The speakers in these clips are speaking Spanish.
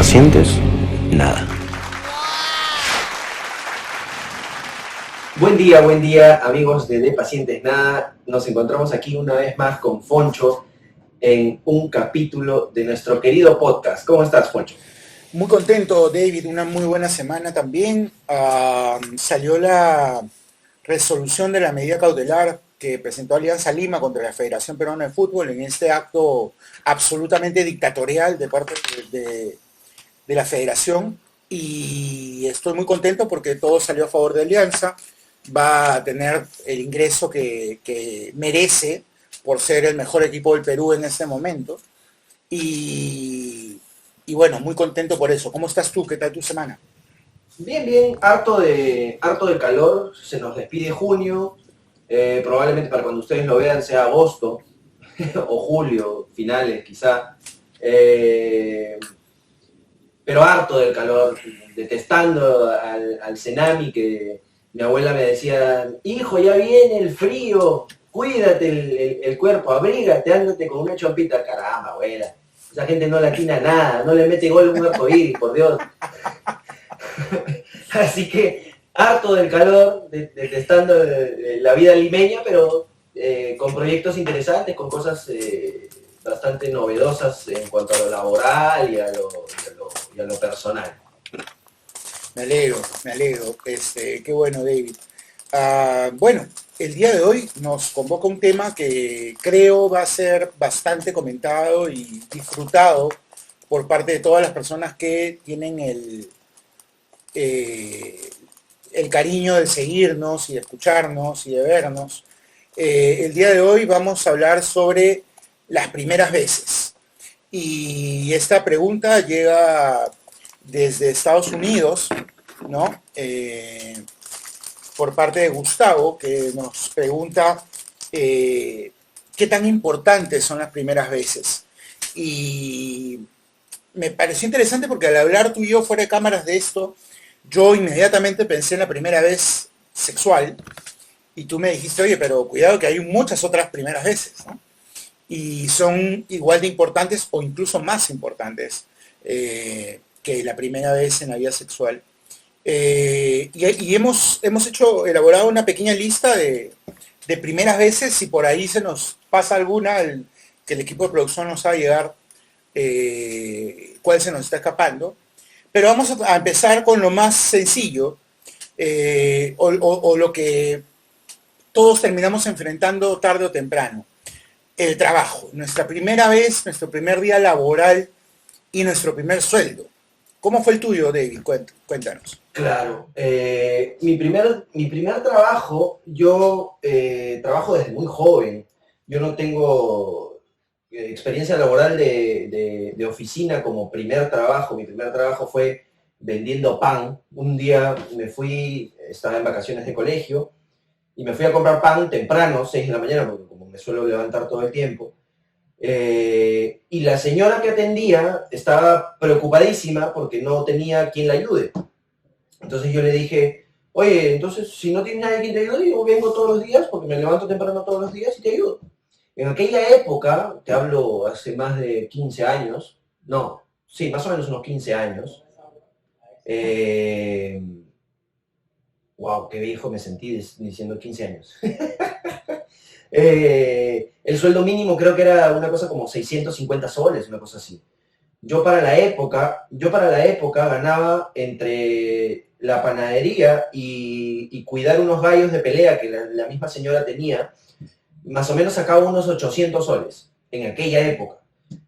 pacientes, nada. Buen día amigos de Pacientes Nada. Nos encontramos aquí una vez más con Foncho en un capítulo de nuestro querido podcast. ¿Cómo estás, Foncho? Muy contento, David, una muy buena semana también. Salió la resolución de la medida cautelar que presentó Alianza Lima contra la Federación Peruana de Fútbol en este acto absolutamente dictatorial de parte de la Federación, y estoy muy contento porque todo salió a favor de Alianza. Va a tener el ingreso que merece por ser el mejor equipo del Perú en este momento. Y bueno, muy contento por eso. ¿Cómo estás tú? ¿Qué tal tu semana? Bien, harto de calor. Se nos despide junio. Probablemente para cuando ustedes lo vean sea agosto o julio, finales quizá. Pero harto del calor, detestando al Senami, que mi abuela me decía: hijo, ya viene el frío, cuídate el cuerpo, abrígate, ándate con una chompita. Caramba, abuela, esa gente no le atina nada, no le mete gol un arcoíris, por Dios. Así que harto del calor, detestando la vida limeña, pero con proyectos interesantes, con cosas bastante novedosas en cuanto a lo laboral y a lo personal. Me alegro. Qué bueno, David. Bueno, el día de hoy nos convoca un tema que creo va a ser bastante comentado y disfrutado por parte de todas las personas que tienen el cariño de seguirnos y de escucharnos y de vernos. El día de hoy vamos a hablar sobre las primeras veces. Y esta pregunta llega desde Estados Unidos, ¿no? Por parte de Gustavo, que nos pregunta qué tan importantes son las primeras veces. Y me pareció interesante porque al hablar tú y yo fuera de cámaras de esto, yo inmediatamente pensé en la primera vez sexual, y tú me dijiste: oye, pero cuidado que hay muchas otras primeras veces, ¿no? Y son igual de importantes o incluso más importantes que la primera vez en la vida sexual. Y hemos elaborado una pequeña lista de primeras veces. Si por ahí se nos pasa alguna, que el equipo de producción nos va a llegar cuál se nos está escapando. Pero vamos a empezar con lo más sencillo, o lo que todos terminamos enfrentando tarde o temprano: el trabajo, nuestra primera vez, nuestro primer día laboral y nuestro primer sueldo. ¿Cómo fue el tuyo, David? Cuéntanos. Claro, mi primer trabajo, yo trabajo desde muy joven. Yo no tengo experiencia laboral de oficina como primer trabajo. Mi primer trabajo fue vendiendo pan. Un día estaba en vacaciones de colegio, y me fui a comprar pan temprano, 6 de la mañana, porque como me suelo levantar todo el tiempo. Y la señora que atendía estaba preocupadísima porque no tenía quien la ayude. Entonces yo le dije: oye, entonces si no tienes nadie quien te ayude, yo vengo todos los días porque me levanto temprano todos los días y te ayudo. En aquella época, te hablo hace más de 15 años, no, sí, más o menos unos 15 años. Wow, qué viejo me sentí diciendo 15 años. El sueldo mínimo creo que era una cosa como 650 soles, una cosa así. Yo para la época ganaba entre la panadería y cuidar unos gallos de pelea que la misma señora tenía, más o menos sacaba unos 800 soles en aquella época.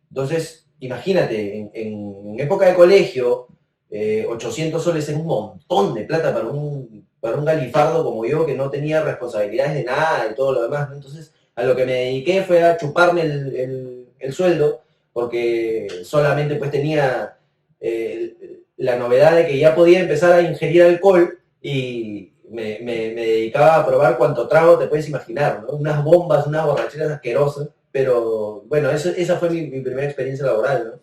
Entonces, imagínate, en época de colegio, 800 soles es un montón de plata para un galifardo como yo, que no tenía responsabilidades de nada y todo lo demás, ¿no? Entonces, a lo que me dediqué fue a chuparme el sueldo, porque solamente pues tenía la novedad de que ya podía empezar a ingerir alcohol, y me dedicaba a probar cuánto trago te puedes imaginar, ¿no? Unas bombas, unas borracheras asquerosas, pero bueno, esa fue mi primera experiencia laboral, ¿no?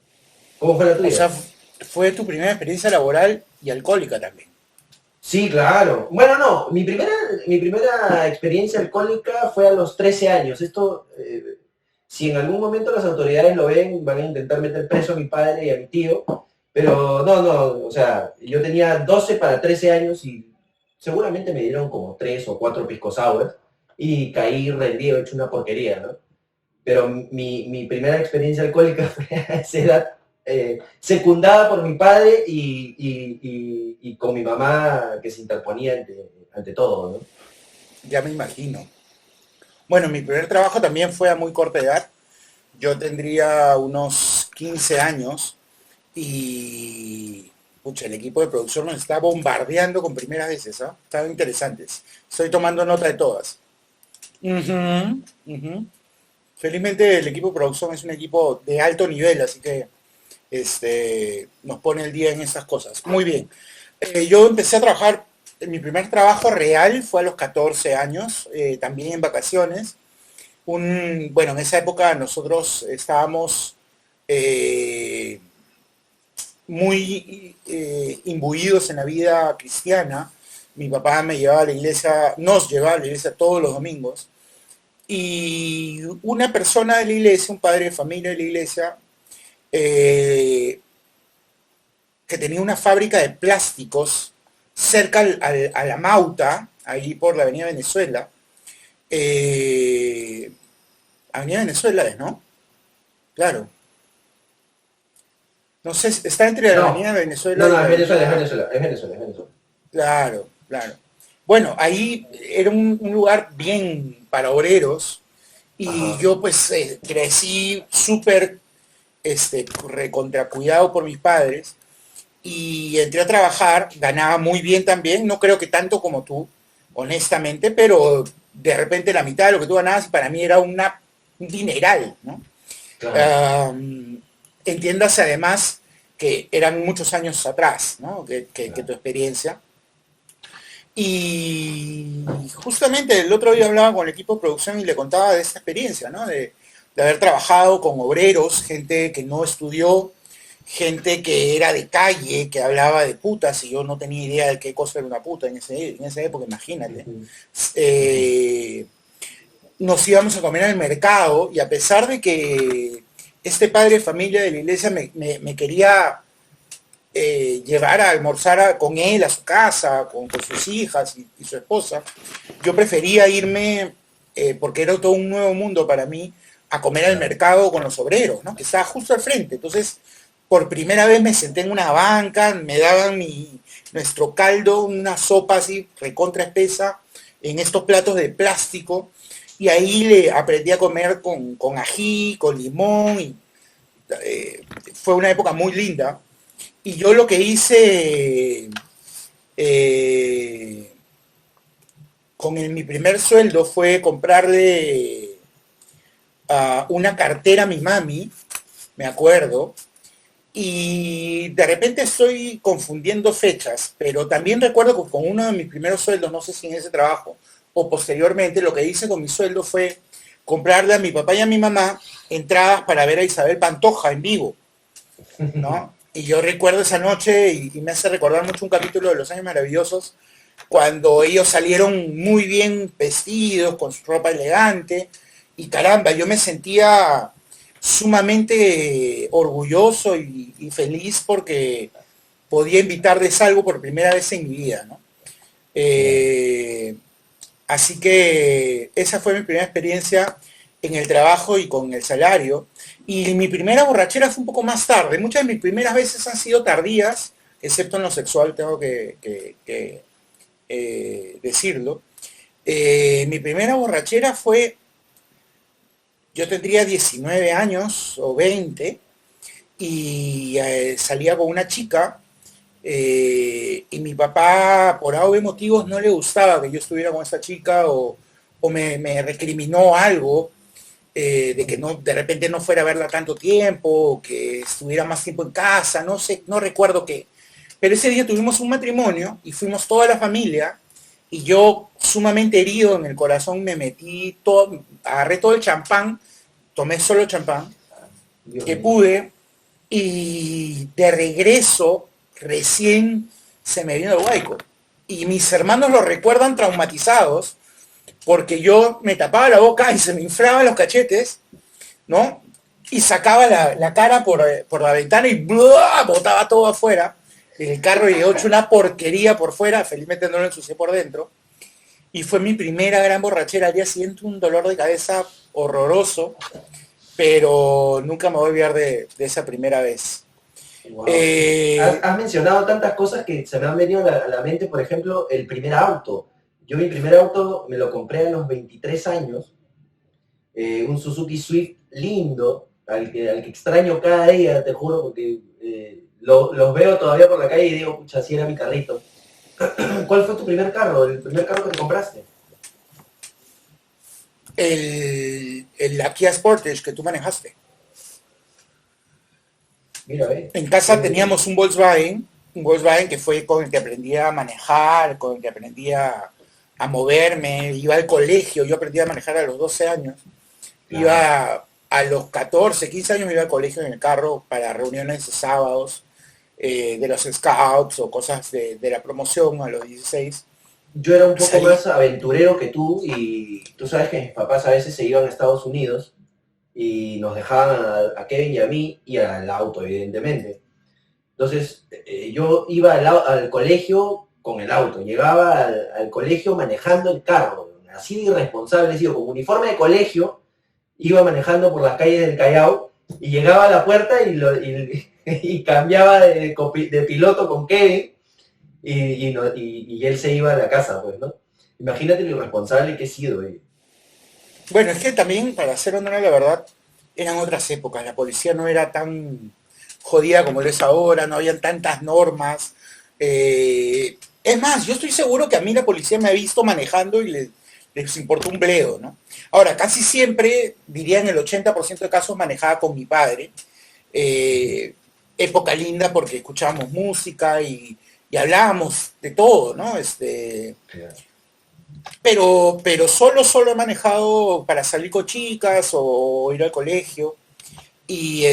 ¿Cómo fue la O tuya? sea, fue tu primera experiencia laboral y alcohólica también. Sí, claro. Bueno, no, mi primera experiencia alcohólica fue a los 13 años. Esto, si en algún momento las autoridades lo ven, van a intentar meter preso a mi padre y a mi tío. Pero no, o sea, yo tenía 12 para 13 años y seguramente me dieron como 3 o 4 pisco sours y caí rendido, hecho una porquería, ¿no? Pero mi primera experiencia alcohólica fue a esa edad, secundada por mi padre y con mi mamá que se interponía ante todo, ¿no? Ya me imagino. Bueno, mi primer trabajo también fue a muy corta edad. Yo tendría unos 15 años y pucha, el equipo de producción nos está bombardeando con primeras veces, ¿ah? Estaban interesantes. Estoy tomando nota de todas. Ujú, ujú. Felizmente el equipo de producción es un equipo de alto nivel, así que nos pone el día en estas cosas. Muy bien. Yo empecé a trabajar, mi primer trabajo real fue a los 14 años, también en vacaciones. Bueno, en esa época nosotros estábamos eh, muy imbuidos en la vida cristiana. Mi papá me llevaba a la iglesia, nos llevaba a la iglesia todos los domingos. Y una persona de la iglesia, un padre de familia de la iglesia, eh, que tenía una fábrica de plásticos cerca a la Mauta, ahí por la Avenida Venezuela. Eh, Avenida Venezuela es, ¿no? Claro. No sé, está entre la No, Avenida Venezuela y no, la es Venezuela, es Avenida... Venezuela, es Venezuela, es Venezuela. Claro, claro. Bueno, ahí era un lugar bien para obreros y Ajá. yo pues crecí súper recontra cuidado por mis padres y entré a trabajar, ganaba muy bien también, no creo que tanto como tú, honestamente, pero de repente la mitad de lo que tú ganabas para mí era un dineral, ¿no? Claro. Um, Entiéndase además que eran muchos años atrás, ¿no? Que tu Claro. experiencia. Y justamente el otro día hablaba con el equipo de producción y le contaba de esta experiencia, ¿no? De haber trabajado con obreros, gente que no estudió, gente que era de calle, que hablaba de putas, y yo no tenía idea de qué cosa era una puta en esa época, imagínate. Ujú, ujú. Eh, Nos íbamos a comer al mercado y a pesar de que este padre de familia de la iglesia me quería llevar a almorzar con él a su casa, con sus hijas y su esposa, yo prefería irme, porque era todo un nuevo mundo para mí, a comer al Claro. mercado con los obreros, ¿no? Que estaba justo al frente. Entonces, por primera vez me senté en una banca, me daban nuestro caldo, una sopa así recontra espesa, en estos platos de plástico, y ahí le aprendí a comer con ají, con limón, y fue una época muy linda. Y yo lo que hice eh, mi primer sueldo fue comprarle una cartera a mi mami, me acuerdo, y de repente estoy confundiendo fechas, pero también recuerdo que con uno de mis primeros sueldos, no sé si en ese trabajo o posteriormente, lo que hice con mi sueldo fue comprarle a mi papá y a mi mamá entradas para ver a Isabel Pantoja en vivo, ¿no? Y yo recuerdo esa noche y me hace recordar mucho un capítulo de Los Años Maravillosos, cuando ellos salieron muy bien vestidos, con su ropa elegante, y caramba, yo me sentía sumamente orgulloso y feliz porque podía invitarles algo por primera vez en mi vida, ¿no? Claro. Eh, Así que esa fue mi primera experiencia en el trabajo y con el salario. Y mi primera borrachera fue un poco más tarde. Muchas de mis primeras veces han sido tardías, excepto en lo sexual, tengo que decirlo. Mi primera borrachera fue, yo tendría 19 años o 20 y salía con una chica y mi papá, por algún motivos, no le gustaba que yo estuviera con esa chica o me recriminó algo de que no, de repente no fuera a verla tanto tiempo, que estuviera más tiempo en casa, no sé, no recuerdo qué. Pero ese día tuvimos un matrimonio y fuimos toda la familia y yo sumamente herido en el corazón me metí todo, agarré todo el champán, tomé solo champán Dios que mío. pude y de regreso recién se me vino el huaico. Y mis hermanos lo recuerdan traumatizados porque yo me tapaba la boca y se me inflaban los cachetes, ¿no? y sacaba la cara por la ventana y ¡bua! Botaba todo afuera. El carro llegó hecho una porquería por fuera, felizmente no lo ensucié por dentro. Y fue mi primera gran borrachera. Al día siguiente un dolor de cabeza horroroso, pero nunca me voy a olvidar de esa primera vez. Wow. Eh, Has mencionado tantas cosas que se me han venido a la mente, por ejemplo, el primer auto. Yo mi primer auto me lo compré a los 23 años, un Suzuki Swift lindo, al que extraño cada día, te juro, porque los veo todavía por la calle y digo, pucha, así era mi carrito. ¿Cuál fue tu primer carro, el primer carro que te compraste? la Kia Sportage que tú manejaste. Mira, ve. En casa teníamos un Volkswagen que fue con el que aprendí a manejar, con el que aprendí a moverme, iba al colegio, yo aprendí a manejar a los 12 años, Claro. iba a los 14, 15 años me iba al colegio en el carro para reuniones de sábados, de los scouts o cosas de la promoción a los 16. Yo era un poco Salí, más aventurero que tú y tú sabes que mis papás a veces se iban a Estados Unidos y nos dejaban a Kevin y a mí y al auto, evidentemente. Entonces, yo iba al colegio con el auto, llegaba al colegio manejando el carro, así de irresponsable, he sido con uniforme de colegio, iba manejando por las calles del Callao y llegaba a la puerta y cambiaba de piloto con Kevin y él se iba a la casa, pues, ¿no? Imagínate lo irresponsable que he sido. bueno, es que también, para ser honor a la verdad, eran otras épocas, la policía no era tan jodida como lo es ahora, no habían tantas normas. Es más, yo estoy seguro que a mí la policía me ha visto manejando y les importó un bledo, ¿no? Ahora, casi siempre, diría en el 80% de casos, manejaba con mi padre. Época linda porque escuchábamos música y hablábamos de todo, ¿no? Pero solo he manejado para salir con chicas o ir al colegio. Y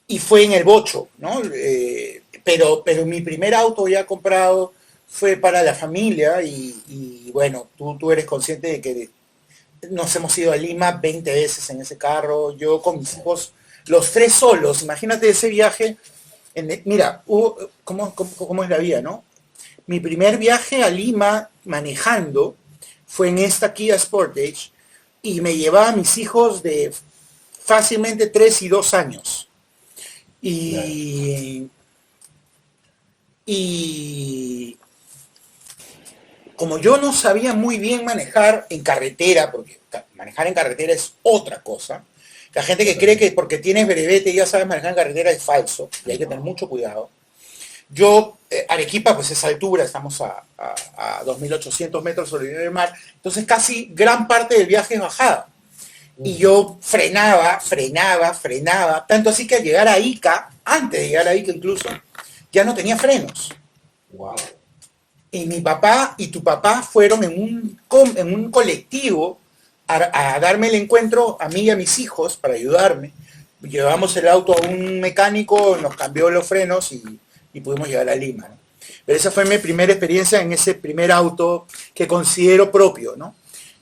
y fue en el bocho, ¿no? Pero mi primer auto ya comprado fue para la familia y bueno, tú eres consciente de que nos hemos ido a Lima 20 veces en ese carro, yo con mis hijos, los tres solos, imagínate ese viaje, mira, cómo es la vida, ¿no? Mi primer viaje a Lima manejando fue en esta Kia Sportage y me llevaba a mis hijos de fácilmente 3 y 2 años. Claro. Y, y como yo no sabía muy bien manejar en carretera, porque manejar en carretera es otra cosa, la gente que cree que Totalmente. porque tienes brevete ya sabes manejar en carretera es falso, y hay que tener mucho cuidado. Yo, Arequipa, pues es altura, estamos a 2.800 metros sobre el nivel del mar, entonces casi gran parte del viaje es bajada. Y yo frenaba, tanto así que al llegar a Ica, antes de llegar a Ica incluso, ya no tenía frenos. Wow. Y mi papá y tu papá fueron en un colectivo a darme el encuentro a mí y a mis hijos para ayudarme. Llevamos el auto a un mecánico, nos cambió los frenos y pudimos llegar a Lima, ¿no? Pero esa fue mi primera experiencia en ese primer auto que considero propio, ¿no?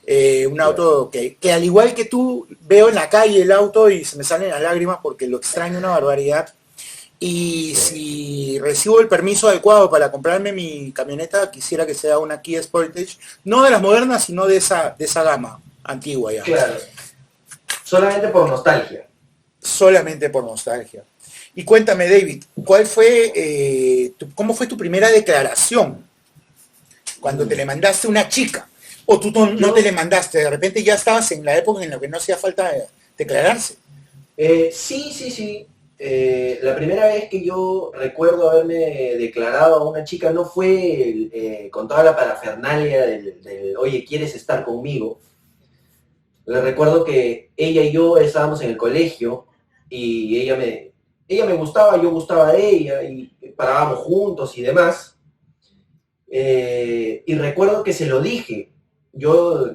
Un Claro. auto que al igual que tú, veo en la calle el auto y se me salen las lágrimas porque lo extraño una barbaridad. Y Sí. si recibo el permiso adecuado para comprarme mi camioneta, quisiera que sea una Kia Sportage, no de las modernas, sino de esa gama antigua ya, Claro. Solamente por nostalgia. solamente por nostalgia. Y cuéntame, David, ¿cómo fue tu primera declaración cuando te le Mm. mandaste a una chica? ¿O tú no te le Yo, mandaste? De repente ya estabas en la época en la que no hacía falta declararse. sí, sí, sí. La primera vez que yo recuerdo haberme declarado a una chica no fue con toda la parafernalia oye, ¿quieres estar conmigo? Le recuerdo que ella y yo estábamos en el colegio y ella me gustaba, yo gustaba de ella y parábamos juntos y demás. Y recuerdo que se lo dije. Yo,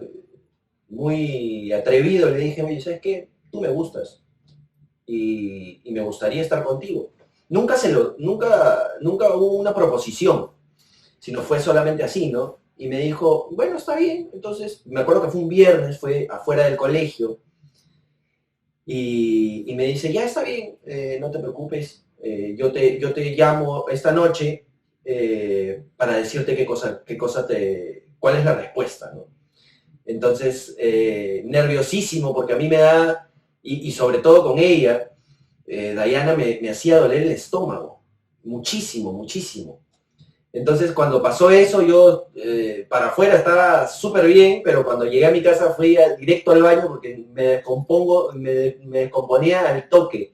muy atrevido, le dije, oye, ¿sabes qué? Tú me gustas y me gustaría estar contigo. Nunca hubo una proposición, sino fue solamente así, ¿no? y me dijo, bueno, está bien. Entonces, me acuerdo que fue un viernes, fue afuera del colegio, y me dice, ya está bien, no te preocupes, yo te llamo esta noche para decirte cuál es la respuesta, ¿no? Entonces, nerviosísimo, porque a mí me da, y sobre todo con ella, Diana me hacía doler el estómago, muchísimo, muchísimo. Entonces, cuando pasó eso, yo para afuera estaba súper bien, pero cuando llegué a mi casa fui directo al baño porque me descomponía al toque.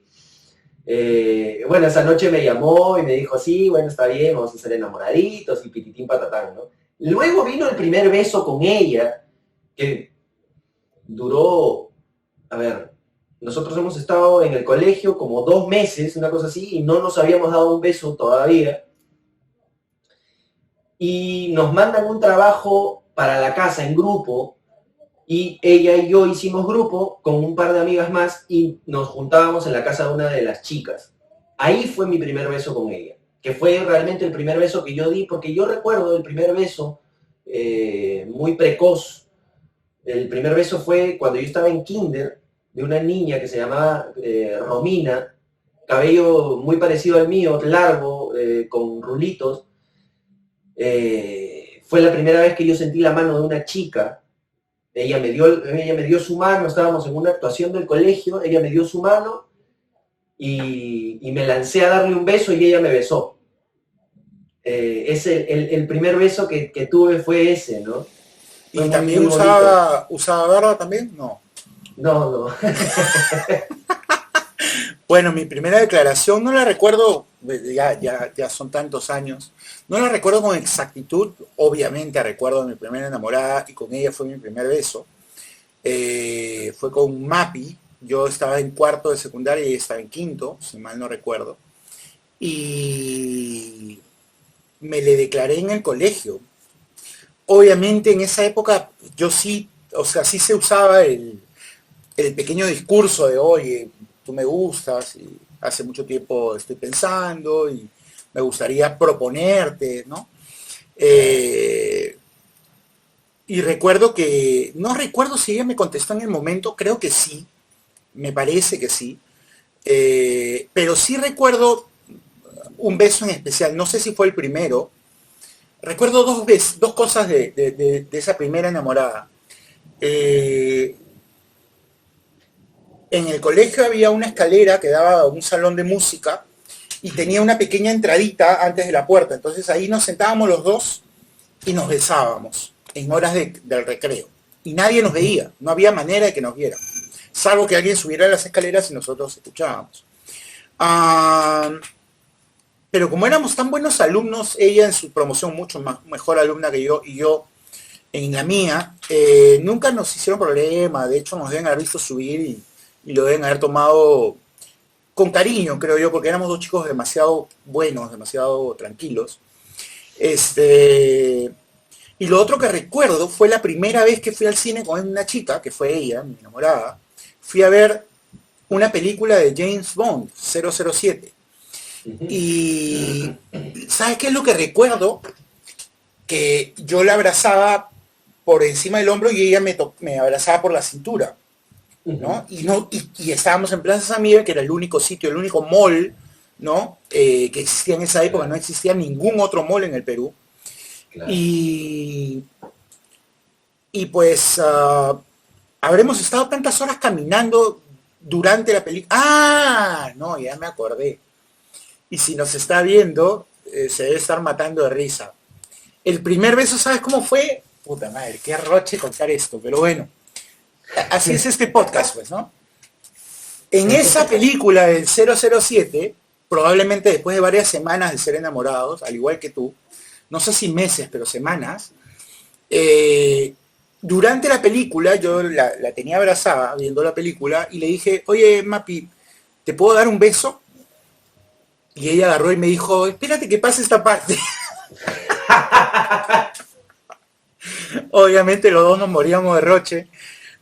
Bueno, esa noche me llamó y me dijo, sí, bueno, está bien, vamos a ser enamoraditos y pititín patatán, ¿no? Luego vino el primer beso con ella, que duró, a ver, nosotros hemos estado en el colegio como 2 meses, una cosa así, y no nos habíamos dado un beso todavía. Y nos mandan un trabajo para la casa en grupo, y ella y yo hicimos grupo con un par de amigas más y nos juntábamos en la casa de una de las chicas. Ahí fue mi primer beso con ella, que fue realmente el primer beso que yo di, porque yo recuerdo el primer beso muy precoz. El primer beso fue cuando yo estaba en kinder, de una niña que se llamaba Romina, cabello muy parecido al mío, largo, con rulitos. Fue la primera vez que yo sentí la mano de una chica. Ella me dio su mano, estábamos en una actuación del colegio, ella me dio su mano y me lancé a darle un beso y ella me besó. El primer beso que tuve fue ese, ¿no? ¿Y también usaba barba también? No. No. Bueno, mi primera declaración no la recuerdo, ya son tantos años, no la recuerdo con exactitud, obviamente recuerdo a mi primera enamorada y con ella fue mi primer beso. Fue con Mapi, yo estaba en cuarto de secundaria y ella estaba en quinto, si mal no recuerdo, y me le declaré en el colegio. Obviamente en esa época yo sí, o sea, sí se usaba el pequeño discurso de, oye, tú me gustas y hace mucho tiempo estoy pensando y me gustaría proponerte, ¿no? Y recuerdo que, no recuerdo si ella me contestó en el momento, creo que sí, me parece que sí, pero sí recuerdo un beso en especial, no sé si fue el primero, recuerdo dos cosas de esa primera enamorada. En el colegio había una escalera que daba a un salón de música y tenía una pequeña entradita antes de la puerta. Entonces ahí nos sentábamos los dos y nos besábamos en horas del recreo. Y nadie nos veía, no había manera de que nos vieran, salvo que alguien subiera las escaleras y nosotros escuchábamos. Pero como éramos tan buenos alumnos, ella en su promoción mucho mejor alumna que yo, y yo en la mía, nunca nos hicieron problema. De hecho nos deben haber visto subir y lo deben haber tomado con cariño, creo yo, porque éramos dos chicos demasiado buenos, demasiado tranquilos. Y lo otro que recuerdo fue la primera vez que fui al cine con una chica, que fue ella, mi enamorada. Fui a ver una película de James Bond, 007. Y ¿sabes qué es lo que recuerdo? Que yo la abrazaba por encima del hombro y ella me abrazaba por la cintura, ¿no? Y estábamos en Plaza San Miguel, que era el único sitio, el único mall, ¿no? Que existía en esa época, no existía ningún otro mall en el Perú. Claro. Y pues habremos estado tantas horas caminando durante la película. No, ya me acordé. Y si nos está viendo, se debe estar matando de risa. El primer beso, ¿sabes cómo fue? Puta madre, qué arroche contar esto, pero bueno. Así es este podcast, pues, ¿no? En esa película del 007, probablemente después de varias semanas de ser enamorados, al igual que tú, no sé si meses, pero semanas, durante la película, yo la tenía abrazada viendo la película y le dije, oye, Mapi, ¿te puedo dar un beso? Y ella agarró y me dijo, espérate que pase esta parte. Obviamente los dos nos moríamos de roche.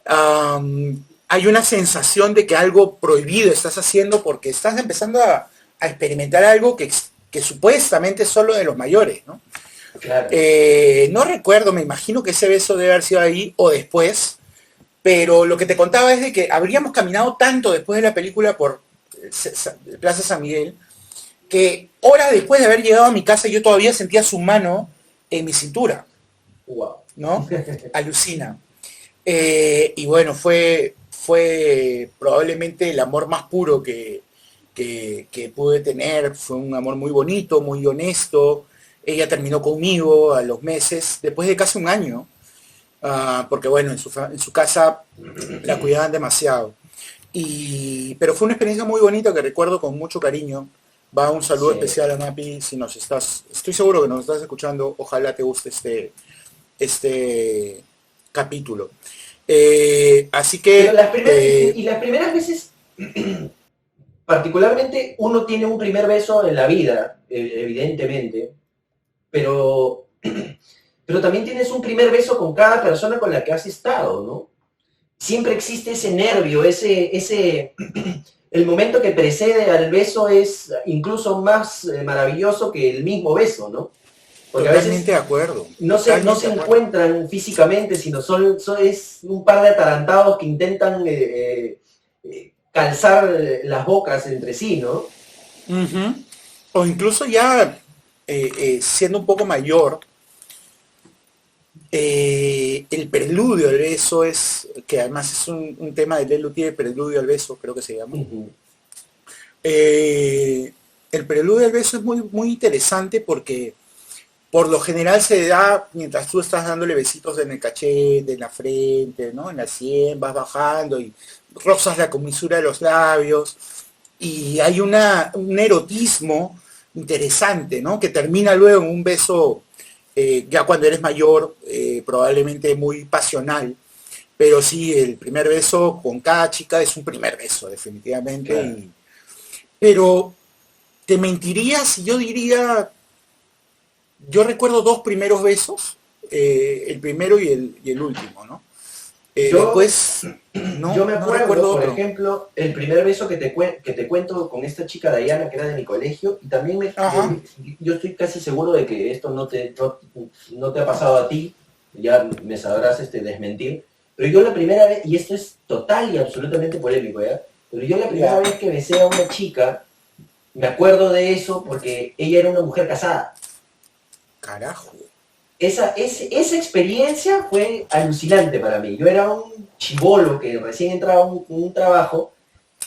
Hay una sensación de que algo prohibido estás haciendo porque estás empezando a experimentar algo que supuestamente es solo de los mayores, ¿no? Claro. No recuerdo, me imagino que ese beso debe haber sido ahí o después, pero lo que te contaba es de que habríamos caminado tanto después de la película por Plaza San Miguel, que horas después de haber llegado a mi casa yo todavía sentía su mano en mi cintura, Wow. ¿no? Alucina. Y bueno, fue probablemente el amor más puro que pude tener. Fue un amor muy bonito, muy honesto. Ella terminó conmigo a los meses, después de casi un año, porque bueno, en su casa la cuidaban demasiado. Pero fue una experiencia muy bonita que recuerdo con mucho cariño. Va un saludo Sí. especial a Mapi, si nos estás, estoy seguro que nos estás escuchando, ojalá te guste este capítulo. Así Pero que, las primeras veces, particularmente, uno tiene un primer beso en la vida, evidentemente, pero, pero también tienes un primer beso con cada persona con la que has estado, ¿no? Siempre existe ese nervio, el momento que precede al beso es incluso más maravilloso que el mismo beso, ¿no? Porque a totalmente veces de acuerdo, no totalmente se de acuerdo. encuentran físicamente, sino es un par de atarantados que intentan calzar las bocas entre sí, ¿no? Ujú. O incluso ya siendo un poco mayor, el preludio al beso que además es un tema de Lelutier, el preludio al beso, creo que se llama. Uh -huh. Eh, el preludio al beso es muy interesante porque por lo general se da mientras tú estás dándole besitos en el cachete, en la frente, ¿no? En la sien, vas bajando y rozas la comisura de los labios y hay un erotismo interesante, ¿no? Que termina luego en un beso, ya cuando eres mayor, probablemente muy pasional, pero sí, el primer beso con cada chica es un primer beso, definitivamente. Claro. Pero te mentiría si yo diría, yo recuerdo dos primeros besos, el primero y el último, ¿no? Yo, Después, yo me no acuerdo, recuerdo por otro. ejemplo, el primer beso que te cuento con esta chica Diana, que era de mi colegio, y también Ajá. yo estoy casi seguro de que esto no te ha pasado a ti, ya me sabrás desmentir, pero yo la primera vez, y esto es total y absolutamente polémico, ¿ya? Pero yo la primera Ya. vez que besé a una chica, me acuerdo de eso porque ella era una mujer casada. Carajo. Esa experiencia fue alucinante para mí. Yo era un chibolo que recién entraba a un trabajo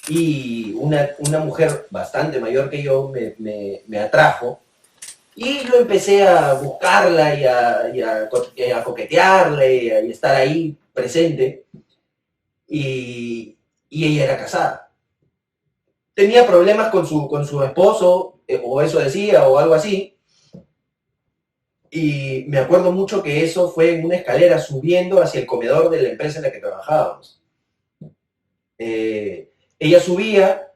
y una mujer bastante mayor que yo me atrajo y yo empecé a buscarla y a coquetearle y estar ahí presente y ella era casada. Tenía problemas con su esposo, o eso decía, o algo así, y me acuerdo mucho que eso fue en una escalera subiendo hacia el comedor de la empresa en la que trabajábamos. Ella subía,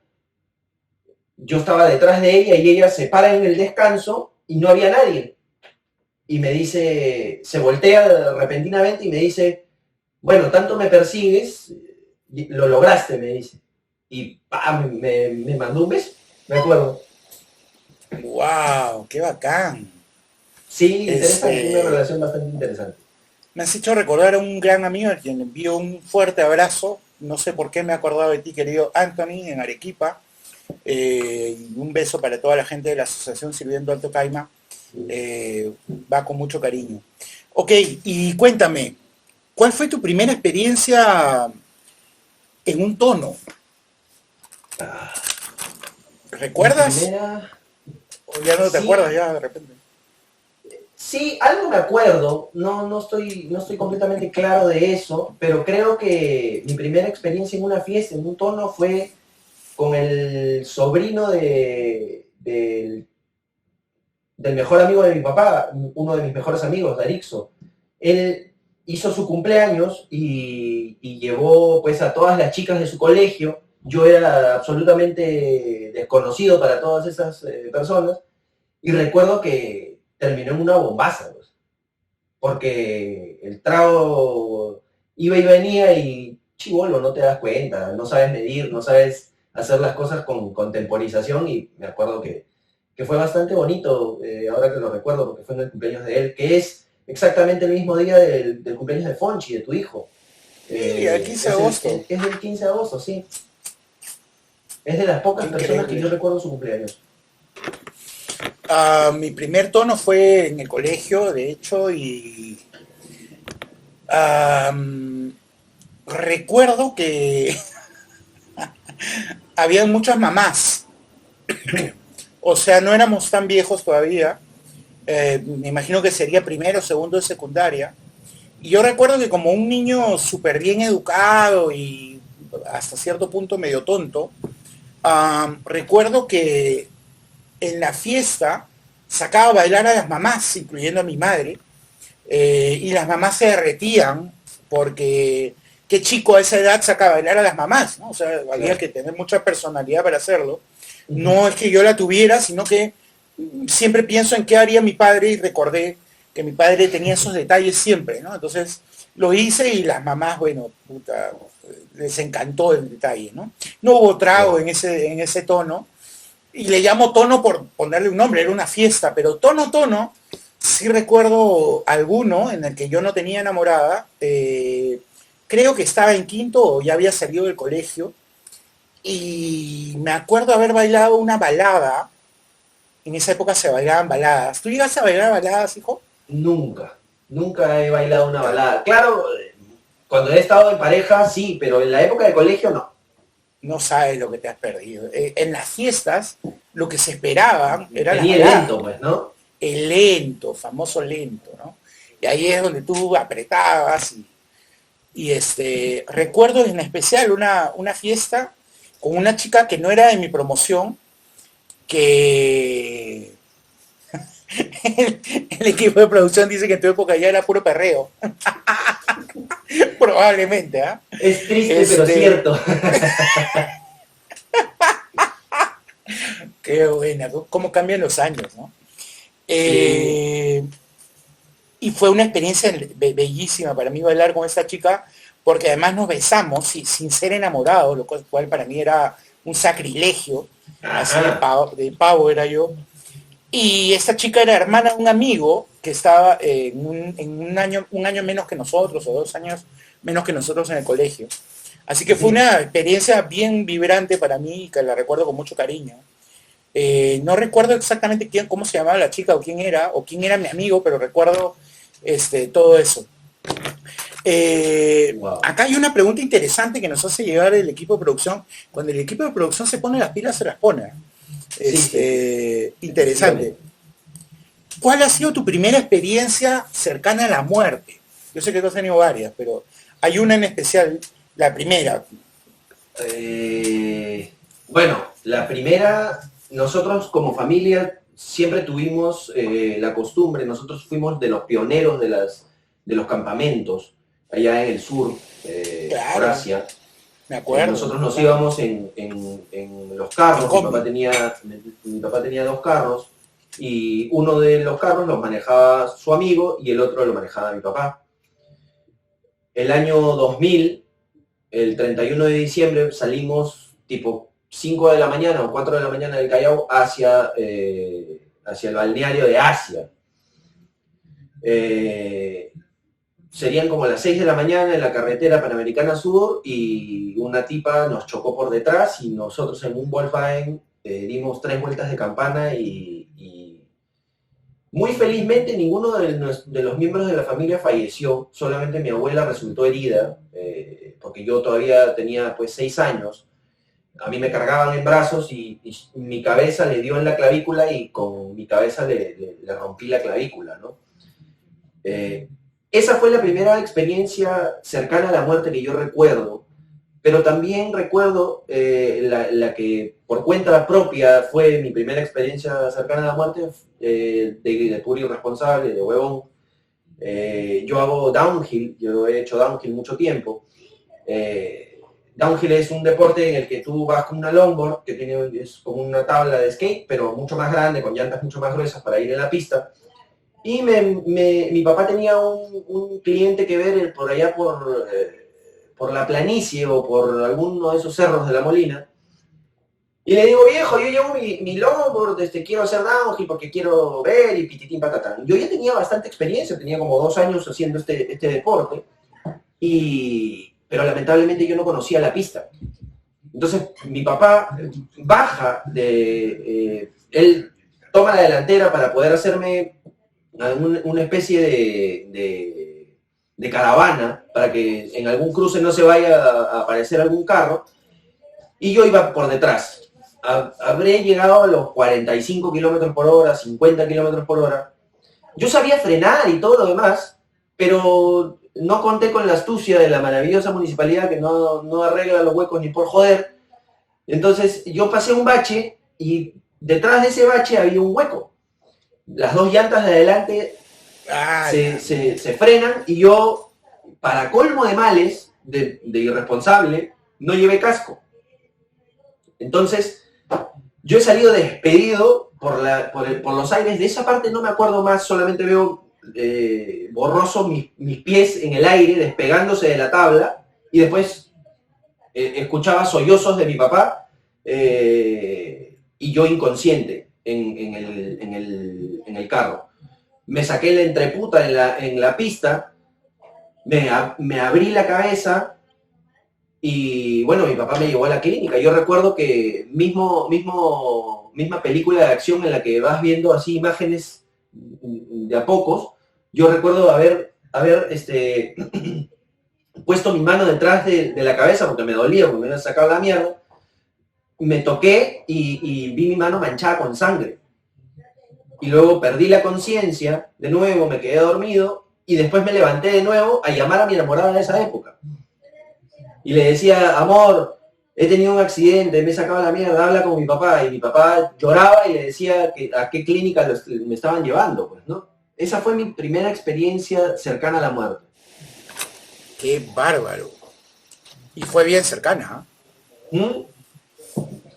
yo estaba detrás de ella y ella se para en el descanso y no había nadie. Y me dice, se voltea repentinamente y me dice, bueno, tanto me persigues, lo lograste, me dice. Y me mandó un beso, me acuerdo. Wow, qué bacán. Sí, interesante, una Este, relación bastante interesante. Me has hecho recordar a un gran amigo a quien le envío un fuerte abrazo. No sé por qué me he acordado de ti, querido Anthony, en Arequipa. Y un beso para toda la gente de la Asociación Sirviendo Alto Caima. Va con mucho cariño. Ok, y cuéntame, ¿cuál fue tu primera experiencia en un tono? Ah, mi ¿Recuerdas? primera, ¿O ya no te acuerdas sí, ya de repente? sí, algo me acuerdo, no estoy completamente claro de eso, pero creo que mi primera experiencia en una fiesta, en un tono, fue con el sobrino del mejor amigo de mi papá, uno de mis mejores amigos, Darixo. Él hizo su cumpleaños y llevó pues a todas las chicas de su colegio. Yo era absolutamente desconocido para todas esas personas y recuerdo que terminó en una bombaza, pues, porque el trago iba y venía y chivolo, no te das cuenta, no sabes medir, no sabes hacer las cosas con temporización y me acuerdo que que fue bastante bonito, ahora que lo recuerdo, porque fue en el cumpleaños de él, que es exactamente el mismo día del cumpleaños de Fonchi, de tu hijo. Sí, el 15 de agosto. Es del 15 de agosto, sí. Es de las pocas personas que yo recuerdo su cumpleaños. Mi primer tono fue en el colegio, de hecho, y recuerdo que había muchas mamás. O sea, no éramos tan viejos todavía. Me imagino que sería primero, segundo de secundaria. Y yo recuerdo que como un niño súper bien educado y hasta cierto punto medio tonto, recuerdo que en la fiesta sacaba a bailar a las mamás, incluyendo a mi madre, y las mamás se derretían porque qué chico a esa edad saca a bailar a las mamás, ¿no? O sea, había que tener mucha personalidad para hacerlo. No es que yo la tuviera, sino que siempre pienso en qué haría mi padre y recordé que mi padre tenía esos detalles siempre, ¿no? Entonces lo hice y las mamás, bueno, puta, les encantó el detalle, ¿no? No hubo trago en ese tono, y le llamo tono por ponerle un nombre, era una fiesta, pero tono, sí recuerdo alguno en el que yo no tenía enamorada, creo que estaba en quinto o ya había salido del colegio, y me acuerdo haber bailado una balada. En esa época se bailaban baladas. ¿Tú llegaste a bailar baladas, hijo? Nunca he bailado una balada. Claro, cuando he estado en pareja, sí, pero en la época de colegio, no. No sabes lo que te has perdido. En las fiestas, lo que se esperaban era la Tenía el balada. lento, pues, ¿no? El lento, famoso lento, ¿no? Y ahí es donde tú apretabas recuerdo en especial una fiesta con una chica que no era de mi promoción, que el equipo de producción dice que en tu época ya era puro perreo. Probablemente, ¿ah? Es triste, pero cierto. Qué buena, cómo cambian los años, ¿no? Sí. Y fue una experiencia bellísima para mí bailar con esta chica, porque además nos besamos sin ser enamorados, lo cual para mí era un sacrilegio. Así de pavo era yo. Y esta chica era hermana de un amigo que estaba en un año menos que nosotros, o 2 años menos que nosotros en el colegio. Así que fue una experiencia bien vibrante para mí, que la recuerdo con mucho cariño. No recuerdo exactamente cómo se llamaba la chica, o quién era mi amigo, pero recuerdo todo eso. Wow. Acá hay una pregunta interesante que nos hace llegar el equipo de producción. Cuando el equipo de producción se pone las pilas, se las pone. Interesante. ¿Cuál ha sido tu primera experiencia cercana a la muerte? Yo sé que tú has tenido varias, pero hay una en especial, la primera. Bueno, la primera, nosotros como familia siempre tuvimos la costumbre, nosotros fuimos de los pioneros de los campamentos allá en el sur, Claro, por Asia. me acuerdo. Nosotros nos íbamos en los carros, mi papá tenía 2 carros, y uno de los carros los manejaba su amigo y el otro lo manejaba mi papá. El año 2000, el 31 de diciembre, salimos tipo 5 de la mañana o 4 de la mañana del Callao hacia el balneario de Asia. Serían como las 6 de la mañana en la carretera Panamericana Sur, y una tipa nos chocó por detrás y nosotros en un Volkswagen dimos 3 vueltas de campana y muy felizmente ninguno de los miembros de la familia falleció, solamente mi abuela resultó herida, porque yo todavía tenía pues 6 años. A mí me cargaban en brazos y mi cabeza le dio en la clavícula, y con mi cabeza le rompí la clavícula, ¿no? Esa fue la primera experiencia cercana a la muerte que yo recuerdo, pero también recuerdo la que por cuenta propia fue mi primera experiencia cercana a la muerte, de puro irresponsable, de huevón. Yo hago downhill, yo he hecho downhill mucho tiempo. Downhill es un deporte en el que tú vas con una longboard, que es como una tabla de skate, pero mucho más grande, con llantas mucho más gruesas para ir en la pista. Y mi papá tenía un cliente que ver por allá por la planicie o por alguno de esos cerros de La Molina. Y le digo, viejo, yo llevo mi longboard, quiero hacer downhill porque quiero ver y pititín patatán. Yo ya tenía bastante experiencia, tenía como 2 años haciendo este deporte, pero lamentablemente yo no conocía la pista. Entonces mi papá baja él toma la delantera para poder hacerme una especie de caravana para que en algún cruce no se vaya a aparecer algún carro, y yo iba por detrás. Habré llegado a los 45 kilómetros por hora, 50 kilómetros por hora. Yo sabía frenar y todo lo demás, pero no conté con la astucia de la maravillosa municipalidad que no arregla los huecos ni por joder. Entonces yo pasé un bache y detrás de ese bache había un hueco. Las dos llantas de adelante se frenan y yo, para colmo de males, de irresponsable, no llevé casco. Entonces, yo he salido despedido por los aires. De esa parte no me acuerdo más, solamente veo borroso mis pies en el aire, despegándose de la tabla, y después escuchaba sollozos de mi papá, y yo inconsciente en el carro. Me saqué la entreputa en la pista, me abrí la cabeza. Y bueno, mi papá me llevó a la clínica. Yo recuerdo que misma película de acción en la que vas viendo así imágenes de a pocos, yo recuerdo haber puesto mi mano detrás de la cabeza porque me dolía, porque me había sacado la mierda. Me toqué y vi mi mano manchada con sangre. Y luego perdí la conciencia, de nuevo me quedé dormido y después me levanté de nuevo a llamar a mi enamorada de esa época. Y le decía, amor, he tenido un accidente, me he sacado la mierda, habla con mi papá. Y mi papá lloraba y le decía que a qué clínica me estaban llevando, pues, ¿no? Esa fue mi primera experiencia cercana a la muerte. Qué bárbaro. Y fue bien cercana, ¿Mm?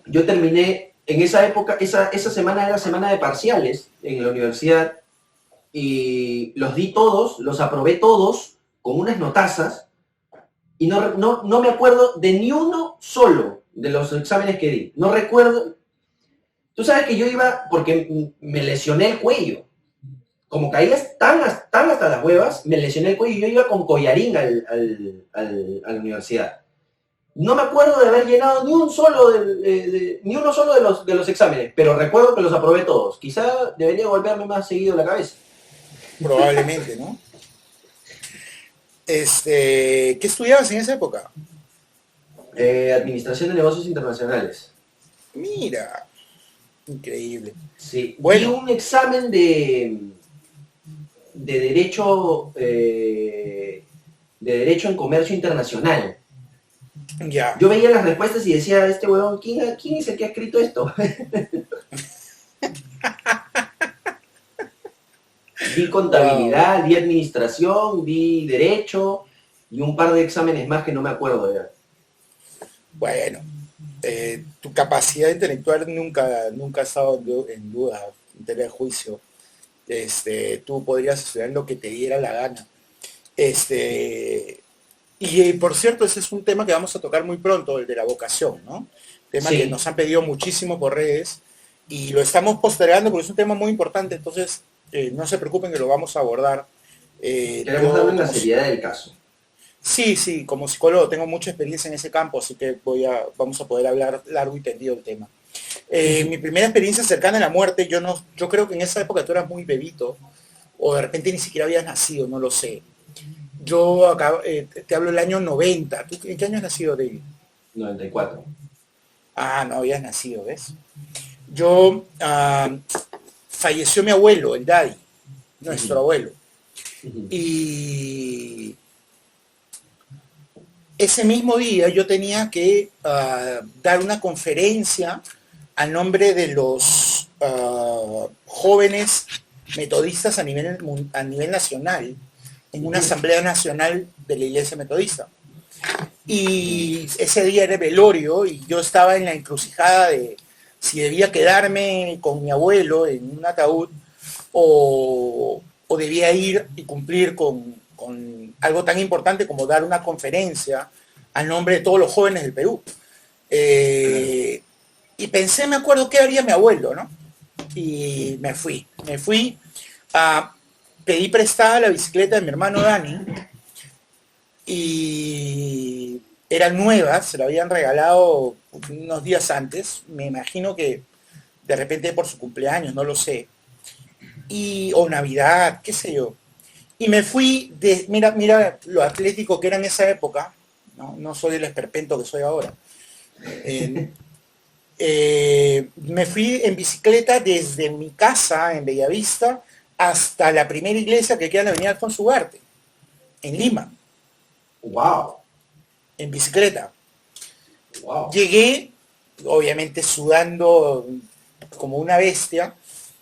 Yo terminé, en esa época, esa semana era semana de parciales en la universidad, y los di todos, los aprobé todos, con unas notazas, y no me acuerdo de ni uno solo de los exámenes que di. No recuerdo. Tú sabes que yo iba porque me lesioné el cuello. Como caías tan hasta las huevas, me lesioné el cuello y yo iba con collarín a la universidad. No me acuerdo de haber llenado ni uno solo de los exámenes, pero recuerdo que los aprobé todos. Quizá debería golpearme más seguido la cabeza. Probablemente, ¿no? ¿Qué estudiabas en esa época? Administración de negocios internacionales. Mira, increíble. Sí, bueno. Di un examen de derecho en comercio internacional. Ya. Yo veía las respuestas y decía, este huevón, ¿quién es el que ha escrito esto? Di contabilidad, di administración, di derecho y un par de exámenes más que no me acuerdo ya. Bueno, tu capacidad intelectual nunca ha estado en duda, en tela de juicio. Tú podrías estudiar lo que te diera la gana. Y por cierto, ese es un tema que vamos a tocar muy pronto, el de la vocación, ¿no? Tema Sí. que nos han pedido muchísimo por redes y lo estamos postergando porque es un tema muy importante, entonces no se preocupen que lo vamos a abordar. Queremos darle la seriedad del caso. Sí, como psicólogo tengo mucha experiencia en ese campo, así que vamos a poder hablar largo y tendido del tema. Mi primera experiencia cercana a la muerte, yo creo que en esa época tú eras muy bebito, o de repente ni siquiera habías nacido, no lo sé. Yo acá te hablo del año 90. ¿Tú en qué año has nacido, David? 94. Ah, no habías nacido, ¿ves? Yo, falleció mi abuelo, el daddy, nuestro abuelo. Y ese mismo día yo tenía que dar una conferencia a nombre de los jóvenes metodistas a nivel nacional, en una asamblea nacional de la Iglesia Metodista. Y ese día era velorio y yo estaba en la encrucijada de si debía quedarme con mi abuelo en un ataúd o debía ir y cumplir con algo tan importante como dar una conferencia a nombre de todos los jóvenes del Perú. Y pensé, me acuerdo qué haría mi abuelo, ¿no? Y me fui a pedí prestada la bicicleta de mi hermano Dani y era nueva, se la habían regalado unos días antes, me imagino que de repente por su cumpleaños, no lo sé, o Navidad, qué sé yo. Y me fui, mira lo atlético que era en esa época, no, no soy el esperpento que soy ahora. Eh, me fui en bicicleta desde mi casa en Bellavista hasta la primera iglesia que queda en la avenida Alfonso Ugarte, en Lima, Wow, en bicicleta. wow. Llegué, obviamente sudando como una bestia,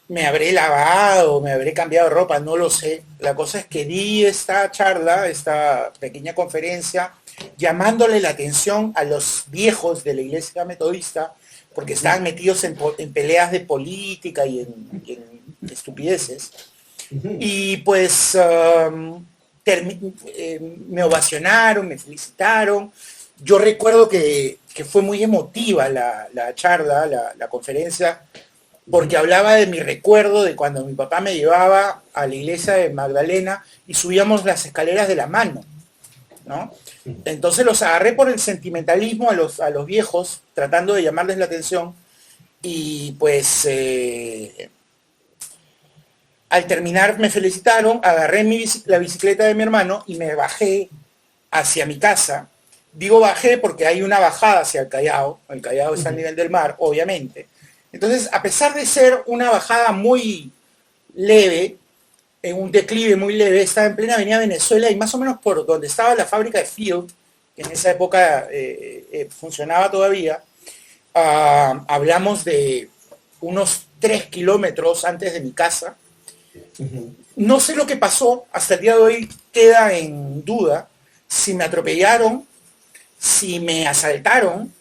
me habré lavado, me habré cambiado de ropa, no lo sé. La cosa es que di esta charla, esta pequeña conferencia, llamándole la atención a los viejos de la iglesia metodista, porque estaban metidos en peleas de política y en estupideces. Y pues me ovacionaron, me felicitaron. Yo recuerdo que fue muy emotiva la charla, la conferencia, porque hablaba de mi recuerdo de cuando mi papá me llevaba a la iglesia de Magdalena y subíamos las escaleras de la mano, ¿no? Entonces los agarré por el sentimentalismo a los viejos, tratando de llamarles la atención, y pues al terminar me felicitaron, agarré la bicicleta de mi hermano y me bajé hacia mi casa. Digo bajé porque hay una bajada hacia el Callao está al nivel del mar, obviamente. Entonces, a pesar de ser una bajada muy leve, en un declive muy leve, estaba en plena avenida Venezuela y más o menos por donde estaba la fábrica de Field, que en esa época funcionaba todavía, hablamos de unos 3 kilómetros antes de mi casa. No sé lo que pasó, hasta el día de hoy queda en duda si me atropellaron, si me asaltaron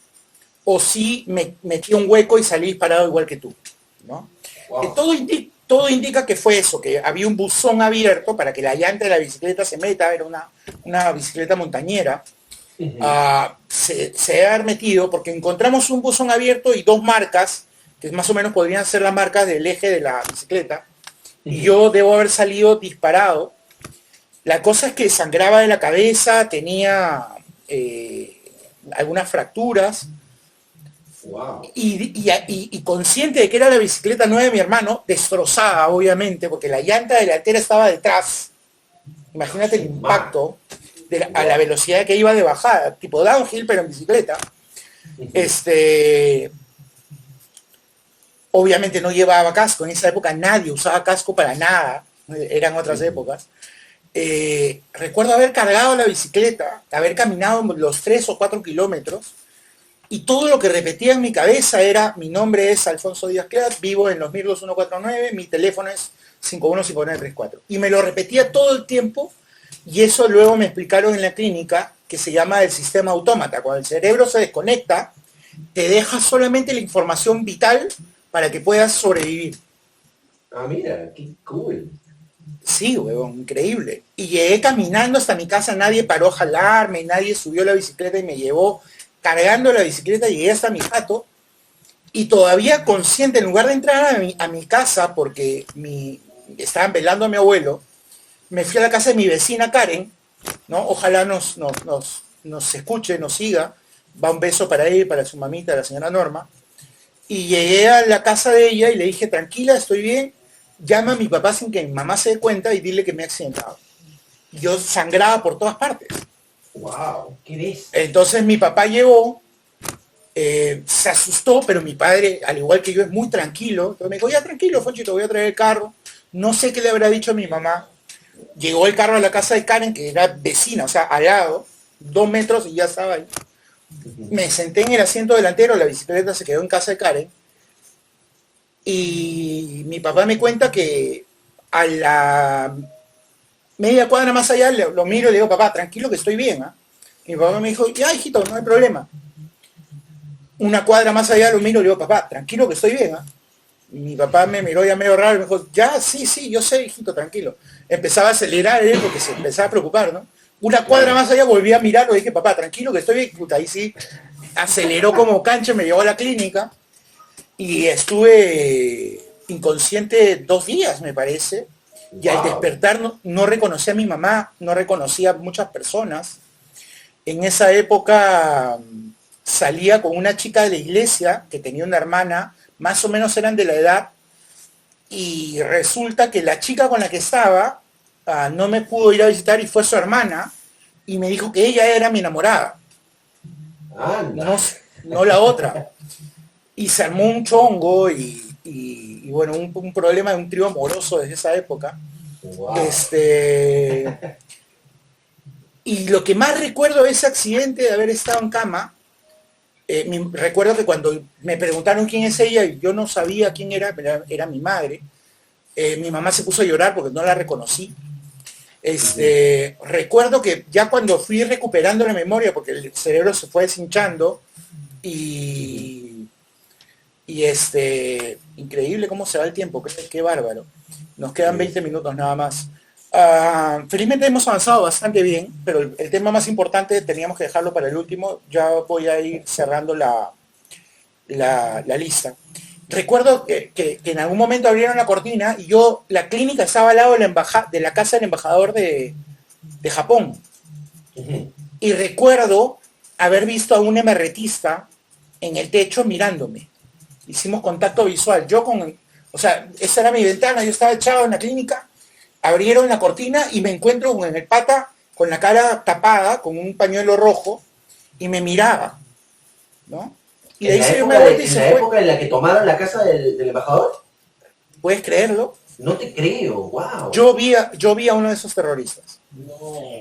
o si me metí un hueco y salí disparado igual que tú, ¿no? Wow. Todo indica que fue eso, que había un buzón abierto para que la llanta de la bicicleta se meta, era una bicicleta montañera, se debe haber metido porque encontramos un buzón abierto y dos marcas, que más o menos podrían ser las marcas del eje de la bicicleta, y yo debo haber salido disparado. La cosa es que sangraba de la cabeza, tenía algunas fracturas. Wow. Y consciente de que era la bicicleta nueva de mi hermano, destrozada obviamente, porque la llanta delantera estaba detrás. Imagínate el impacto a la velocidad que iba de bajada, tipo downhill, pero en bicicleta. Obviamente no llevaba casco, en esa época nadie usaba casco para nada, eran otras épocas. Recuerdo haber cargado la bicicleta, haber caminado los 3 o 4 kilómetros, y todo lo que repetía en mi cabeza era: mi nombre es Alfonso Díaz Cleas, vivo en Los Mirlos 149, mi teléfono es 515934. Y me lo repetía todo el tiempo, y eso luego me explicaron en la clínica, que se llama el sistema autómata. Cuando el cerebro se desconecta, te deja solamente la información vital para que puedas sobrevivir. Ah, mira, qué cool. Sí, huevón, increíble. Y llegué caminando hasta mi casa, nadie paró a jalarme, nadie subió la bicicleta y me llevó cargando la bicicleta. Llegué hasta mi jato y todavía consciente, en lugar de entrar a mi casa porque estaban velando a mi abuelo, me fui a la casa de mi vecina Karen, ¿no? Ojalá nos escuche, nos siga. Va un beso para ella y para su mamita, la señora Norma. Y llegué a la casa de ella y le dije: tranquila, estoy bien, llama a mi papá sin que mi mamá se dé cuenta y dile que me he accidentado. Yo sangraba por todas partes. Wow, ¿qué ves? Entonces mi papá llegó, se asustó, pero mi padre, al igual que yo, es muy tranquilo. Entonces me dijo: ya tranquilo, Fonchito, voy a traer el carro. No sé qué le habrá dicho a mi mamá. Llegó el carro a la casa de Karen, que era vecina, o sea, al lado, 2 metros y ya estaba ahí. Me senté en el asiento delantero, la bicicleta se quedó en casa de Karen. Y mi papá me cuenta que a la media cuadra más allá lo miro y le digo: papá, tranquilo que estoy bien, ¿eh? Mi papá me dijo: ya, hijito, no hay problema. Una cuadra más allá lo miro y le digo: papá, tranquilo que estoy bien, ¿eh? Mi papá me miró ya medio raro y me dijo: ya, sí, yo sé, hijito, tranquilo. Empezaba a acelerar él porque se empezaba a preocupar, ¿no? Una cuadra más allá volví a mirarlo y dije: papá, tranquilo que estoy bien. Puta, ahí sí, aceleró como cancha, me llevó a la clínica. y estuve inconsciente 2 días, me parece, y al Wow. despertar no reconocí a mi mamá, no reconocí a muchas personas. En esa época salía con una chica de la iglesia que tenía una hermana, más o menos eran de la edad, y resulta que la chica con la que estaba no me pudo ir a visitar y fue su hermana y me dijo que ella era mi enamorada, Anda. no, no la otra. Y se armó un chongo y bueno, un problema de un trío amoroso desde esa época. Wow. Y lo que más recuerdo de ese accidente de haber estado en cama, recuerdo que cuando me preguntaron quién es ella y yo no sabía quién era, pero era mi madre, mi mamá se puso a llorar porque no la reconocí. Recuerdo que ya cuando fui recuperando la memoria, porque el cerebro se fue deshinchando, y increíble cómo se va el tiempo, qué bárbaro. Nos quedan 20 minutos nada más. Felizmente hemos avanzado bastante bien, pero el tema más importante teníamos que dejarlo para el último. Ya voy a ir cerrando la lista. Recuerdo que en algún momento abrieron la cortina y la clínica estaba al lado de la casa del embajador de Japón. Y recuerdo haber visto a un emerretista en el techo mirándome. Hicimos contacto visual. O sea, esa era mi ventana, yo estaba echado en la clínica, abrieron la cortina y me encuentro con el pata con la cara tapada, con un pañuelo rojo, y me miraba, ¿no? Y de ahí se dio una vuelta y se fue. ¿En la época en la que tomaron la casa del embajador? ¿Puedes creerlo? No te creo, wow. Yo vi a uno de esos terroristas. No.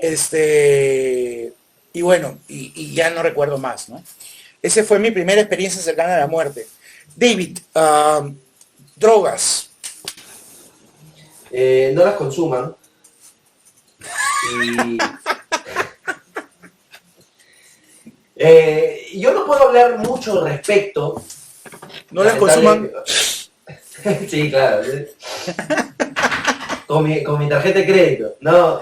Y bueno, y ya no recuerdo más, ¿no? Esa fue mi primera experiencia cercana a la muerte. David, drogas. No las consuman. Yo no puedo hablar mucho al respecto. No las consuman. Sí, claro. Con mi tarjeta de crédito. No,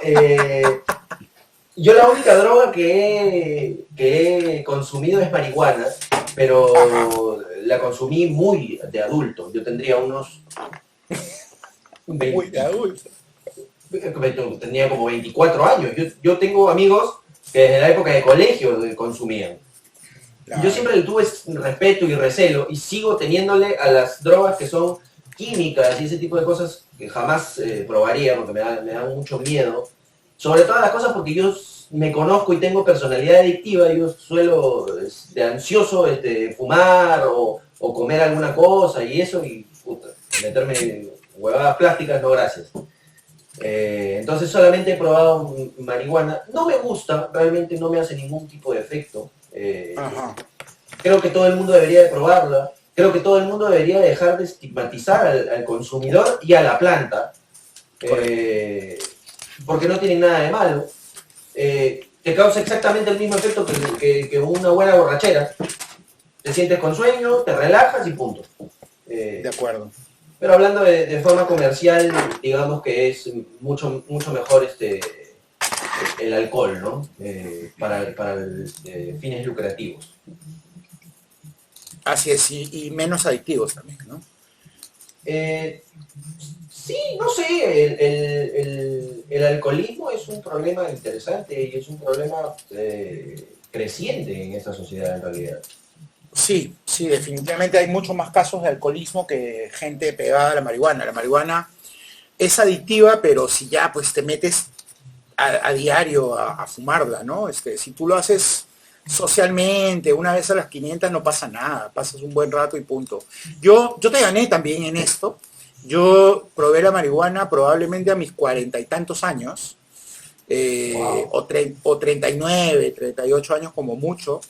yo la única droga que he consumido es marihuana, pero la consumí muy de adulto. Yo tendría unos... Muy de adulto. Tenía como 24 años. Yo tengo amigos que desde la época de colegio consumían. Claro. Yo siempre le tuve respeto y recelo y sigo teniéndole a las drogas que son químicas y ese tipo de cosas que jamás probaría porque me dan mucho miedo. Sobre todas las cosas porque yo me conozco y tengo personalidad adictiva. Yo suelo de ansioso fumar o comer alguna cosa y eso y puta, meterme huevadas plásticas, no gracias. Entonces solamente he probado marihuana. No me gusta, realmente no me hace ningún tipo de efecto. Creo que todo el mundo debería de probarla. Creo que todo el mundo debería dejar de estigmatizar al consumidor y a la planta. Porque no tienen nada de malo. Te causa exactamente el mismo efecto que una buena borrachera. Te sientes con sueño, te relajas y punto. De acuerdo. Pero hablando de forma comercial, digamos que es mucho mejor el alcohol, ¿no? Para fines lucrativos. Así es, y menos adictivos también, ¿no? Sí, no sé, el alcoholismo es un problema interesante y es un problema creciente en esta sociedad en realidad. Sí, definitivamente hay muchos más casos de alcoholismo que gente pegada a la marihuana. La marihuana es adictiva, pero si ya pues te metes a diario a fumarla, ¿no? Si tú lo haces socialmente, una vez a las 500 no pasa nada, pasas un buen rato y punto. Yo te gané también en esto. Yo probé la marihuana probablemente a mis 40 y tantos años, Wow. o 39, 38 años como mucho.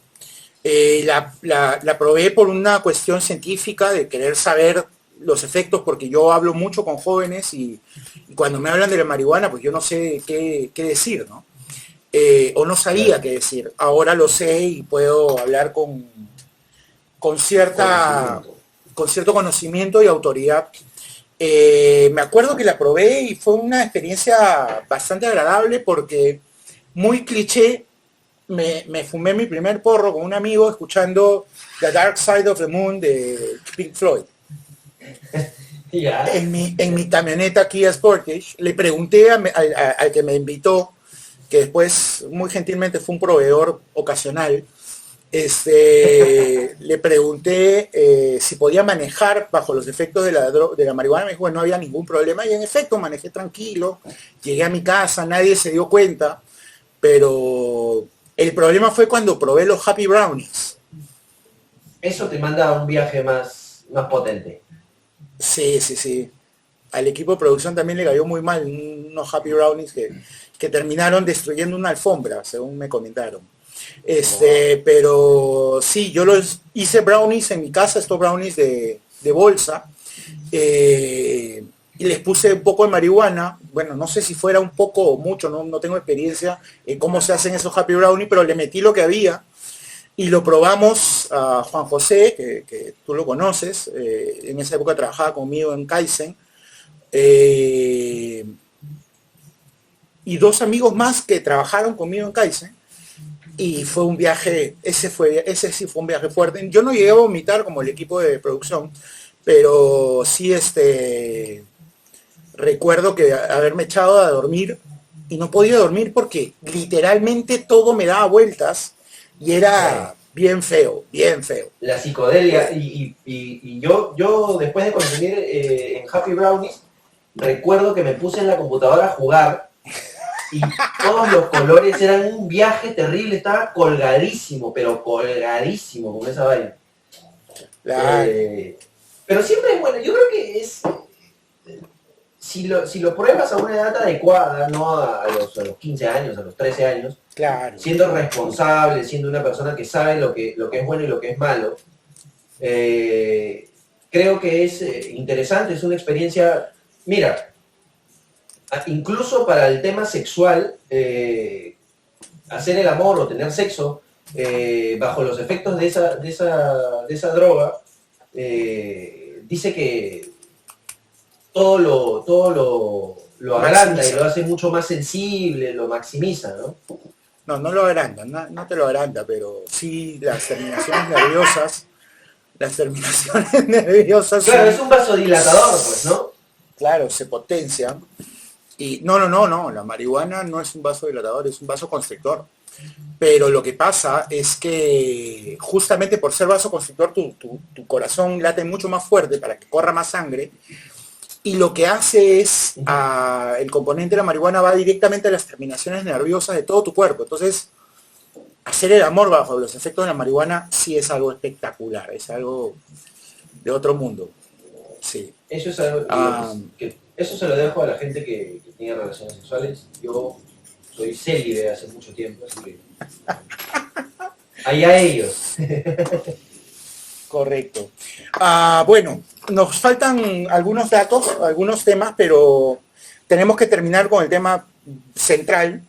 La probé por una cuestión científica de querer saber los efectos, porque yo hablo mucho con jóvenes y cuando me hablan de la marihuana, pues yo no sé qué decir, ¿no? O no sabía qué decir. Ahora lo sé y puedo hablar con cierto conocimiento y autoridad. Me acuerdo que la probé y fue una experiencia bastante agradable porque muy cliché, me fumé mi primer porro con un amigo escuchando The Dark Side of the Moon de Pink Floyd. Ya. En mi camioneta Kia Sportage, le pregunté al que me invitó, que después muy gentilmente fue un proveedor ocasional, le pregunté si podía manejar bajo los efectos de la marihuana. Me dijo que no había ningún problema y en efecto manejé tranquilo, llegué a mi casa, nadie se dio cuenta, pero el problema fue cuando probé los Happy Brownies. Eso te manda a un viaje más potente. Sí, sí, sí. Al equipo de producción también le cayó muy mal unos Happy Brownies que terminaron destruyendo una alfombra, según me comentaron. Pero sí, yo los hice brownies en mi casa, estos brownies de bolsa, y les puse un poco de marihuana. Bueno, no sé si fuera un poco o mucho, no tengo experiencia en cómo se hacen esos Happy Brownies, pero le metí lo que había y lo probamos a Juan José, que tú lo conoces, en esa época trabajaba conmigo en Kaizen, y dos amigos más que trabajaron conmigo en Kaizen. Y fue un viaje, ese sí fue un viaje fuerte. Yo no llegué a vomitar como el equipo de producción, pero sí recuerdo que haberme echado a dormir y no podía dormir porque literalmente todo me daba vueltas y era bien feo, bien feo. La psicodelia, y yo después de consumir en Happy Brownies, recuerdo que me puse en la computadora a jugar y todos los colores eran un viaje terrible, estaba colgadísimo, pero colgadísimo con esa vaina. Claro. Pero siempre es bueno, yo creo que es, si lo pruebas a una edad adecuada, no a los 15 años, a los 13 años, Claro. siendo responsable, siendo una persona que sabe lo que es bueno y lo que es malo, creo que es interesante, es una experiencia, mira, incluso para el tema sexual, hacer el amor o tener sexo bajo los efectos de esa droga, dice que todo lo agranda y lo hace mucho más sensible, lo maximiza, ¿no? No lo agranda, no te lo agranda, pero sí las terminaciones nerviosas. Claro, es un vasodilatador, pues, ¿no? Claro, se potencian. Y no, la marihuana no es un vasodilatador, es un vasoconstrictor. Pero lo que pasa es que justamente por ser vasoconstrictor tu corazón late mucho más fuerte para que corra más sangre. Y lo que hace es, el componente de la marihuana va directamente a las terminaciones nerviosas de todo tu cuerpo. Entonces, hacer el amor bajo los efectos de la marihuana sí es algo espectacular, es algo de otro mundo. Sí. Eso es algo que eso se lo dejo a la gente que tiene relaciones sexuales. Yo soy célibe hace mucho tiempo, así que allá ellos. Correcto. Bueno, nos faltan algunos datos, algunos temas, pero tenemos que terminar con el tema central,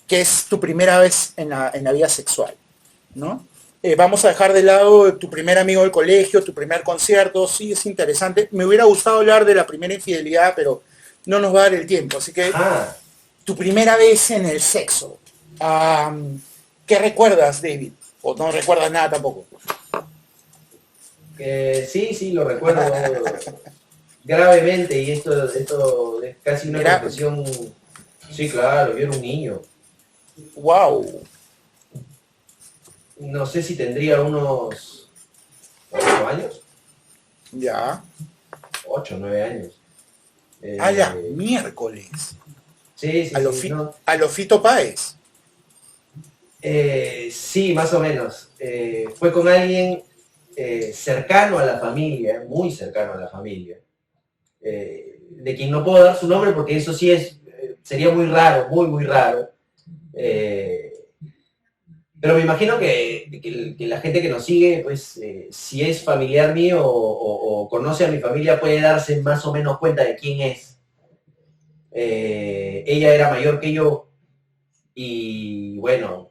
que es tu primera vez en la vida sexual, ¿no? Vamos a dejar de lado tu primer amigo del colegio, tu primer concierto, sí, es interesante. Me hubiera gustado hablar de la primera infidelidad, pero no nos va a dar el tiempo, así que tu primera vez en el sexo. ¿Qué recuerdas, David? ¿O no recuerdas nada tampoco? Sí, lo recuerdo gravemente y esto es casi una confesión. Sí, claro, yo era un niño. ¡Wow! No sé si tendría unos 8 años. Ya. 8, 9 años. Ya, miércoles. Sí, a lo Fito Páez. Sí, más o menos. Fue con alguien cercano a la familia, muy cercano a la familia, de quien no puedo dar su nombre porque eso sí sería muy raro, muy raro. Pero me imagino que la gente que nos sigue, pues, si es familiar mío o conoce a mi familia, puede darse más o menos cuenta de quién es. Ella era mayor que yo y, bueno,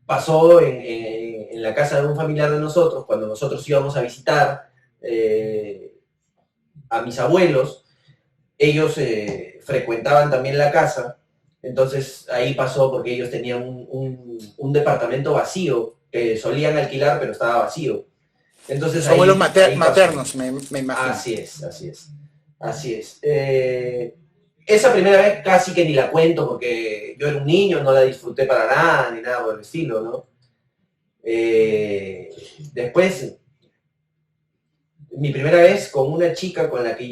pasó en la casa de un familiar de nosotros, cuando nosotros íbamos a visitar a mis abuelos. Ellos frecuentaban también la casa Entonces ahí pasó porque ellos tenían un departamento vacío que solían alquilar, pero estaba vacío. Entonces Sus abuelos ahí pasó. maternos, me imagino. Así es, así es. Así es. Esa primera vez casi que ni la cuento porque yo era un niño, no la disfruté para nada, ni nada por el estilo, ¿no? Después, mi primera vez con una chica con la que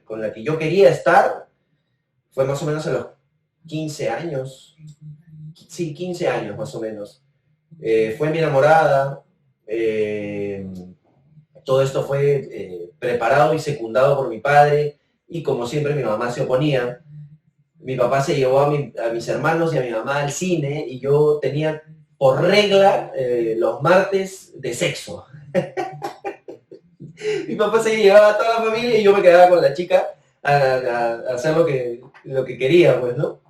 con la que yo quería estar fue más o menos a los 15 años. Sí, 15 años más o menos. Fue mi enamorada. Todo esto fue preparado y secundado por mi padre y como siempre mi mamá se oponía. Mi papá se llevó a mis hermanos y a mi mamá al cine y yo tenía por regla los martes de sexo. Mi papá se llevaba a toda la familia y yo me quedaba con la chica a hacer lo que quería, pues, ¿no?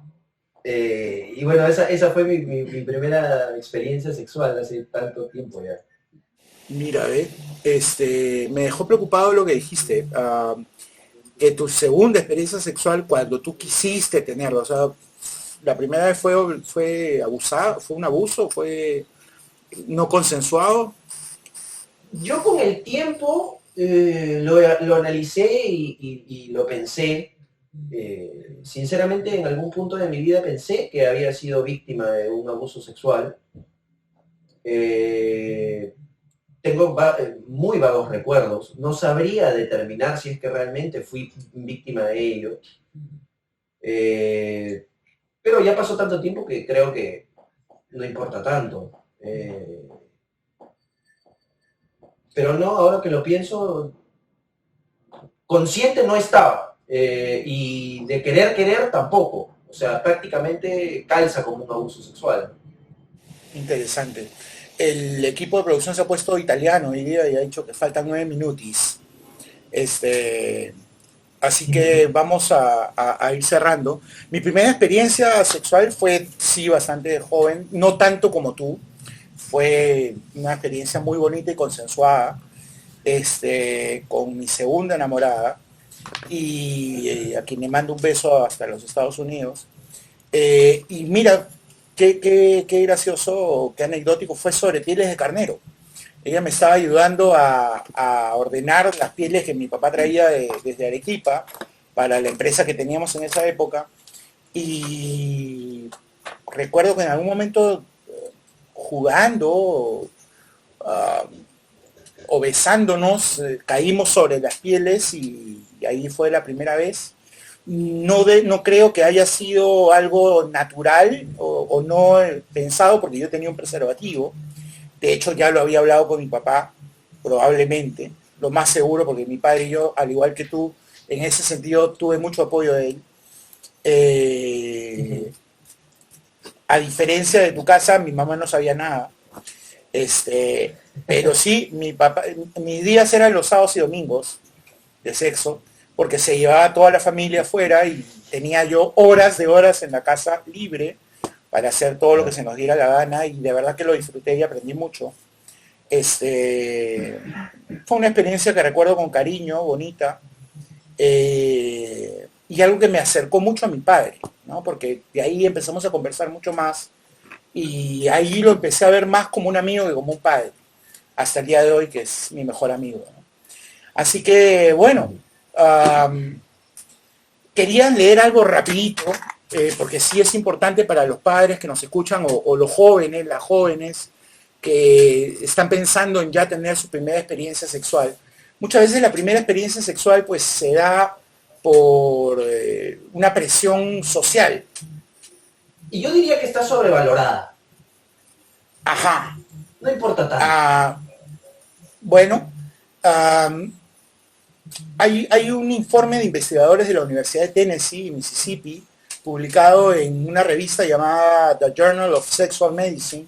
Y bueno, esa fue mi primera experiencia sexual hace tanto tiempo ya. Mira, me dejó preocupado lo que dijiste, que tu segunda experiencia sexual cuando tú quisiste tenerla, o sea, la primera vez fue abusado, fue un abuso, fue no consensuado. Yo con el tiempo lo analicé y lo pensé. Sinceramente, en algún punto de mi vida pensé que había sido víctima de un abuso sexual. Eh, Tengo muy vagos recuerdos. No sabría determinar si es que realmente fui víctima de ello. Eh, pero ya pasó tanto tiempo que creo que no importa tanto. Pero no, ahora que lo pienso, consciente no estaba. Y de querer tampoco. O sea, prácticamente calza como un abuso sexual. Interesante. El equipo de producción se ha puesto italiano hoy día y ha dicho que faltan 9 minutos. Este, Así que vamos a ir cerrando. Mi primera experiencia sexual fue, sí, bastante joven, no tanto como tú. Fue una experiencia muy bonita y consensuada, con mi segunda enamorada, y a quien le mando un beso hasta los Estados Unidos. Y mira, qué gracioso, qué anecdótico fue sobre pieles de carnero. Ella me estaba ayudando a ordenar las pieles que mi papá traía desde Arequipa para la empresa que teníamos en esa época. Y recuerdo que en algún momento jugando o besándonos caímos sobre las pieles y ahí fue la primera vez. No creo que haya sido algo natural o no pensado porque yo tenía un preservativo. De hecho, ya lo había hablado con mi papá, probablemente, lo más seguro, porque mi padre y yo, al igual que tú, en ese sentido tuve mucho apoyo de él. Eh, a diferencia de tu casa, mi mamá no sabía nada. Pero sí, mi papá, mis días eran los sábados y domingos de sexo, porque se llevaba a toda la familia afuera y tenía yo horas de horas en la casa libre para hacer todo lo que se nos diera la gana y de verdad que lo disfruté y aprendí mucho. Fue una experiencia que recuerdo con cariño, bonita, y algo que me acercó mucho a mi padre, ¿no? Porque de ahí empezamos a conversar mucho más y ahí lo empecé a ver más como un amigo que como un padre, hasta el día de hoy que es mi mejor amigo, ¿no? Así que, bueno, quería leer algo rapidito, porque sí es importante para los padres que nos escuchan o los jóvenes, las jóvenes que están pensando en ya tener su primera experiencia sexual. Muchas veces la primera experiencia sexual pues se da por una presión social. Y yo diría que está sobrevalorada. Ajá. No importa tanto. Bueno, hay un informe de investigadores de la Universidad de Tennessee, Mississippi, publicado en una revista llamada The Journal of Sexual Medicine,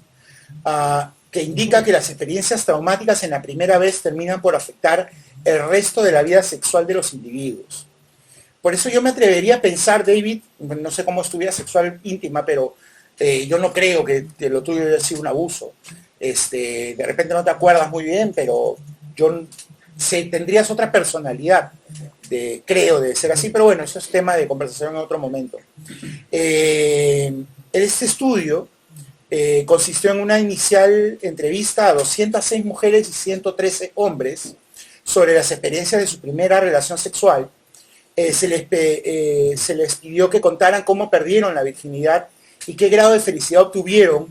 que indica que las experiencias traumáticas en la primera vez terminan por afectar el resto de la vida sexual de los individuos. Por eso yo me atrevería a pensar, David, no sé cómo es tu vida sexual íntima, pero yo no creo que lo tuyo haya sido un abuso. De repente no te acuerdas muy bien, pero yo tendrías otra personalidad, creo, de ser así, pero bueno, eso es tema de conversación en otro momento. Este estudio consistió en una inicial entrevista a 206 mujeres y 113 hombres sobre las experiencias de su primera relación sexual. Se les pidió que contaran cómo perdieron la virginidad y qué grado de felicidad obtuvieron